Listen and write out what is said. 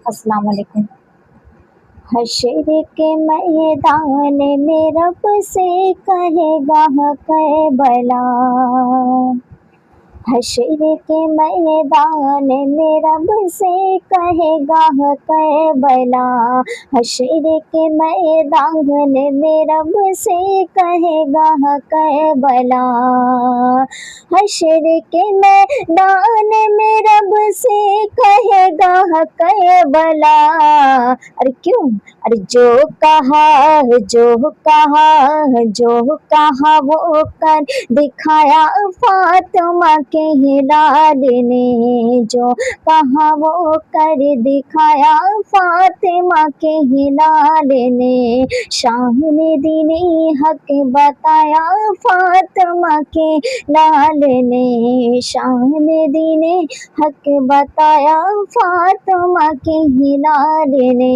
अस्सलाम वालेकुम। हशर के मैदान में रब से कहेगा करबला, हशर के मैदान में रब से कहेगा करबला, हशर के मैदान में रब से कहेगा करबला, हशर के मैदान में रब से कहेगा करबला। अरे क्यों? अरे जो कहा वो कर दिखाया फातिमा के हिलाल ने, जो कहा वो कर दिखाया फातिमा के हिलाल ने, शाह ने दीने हक बताया फातिमा के लाल ने, शाह ने दीने हक बताया फातिमा के हिलाल ने।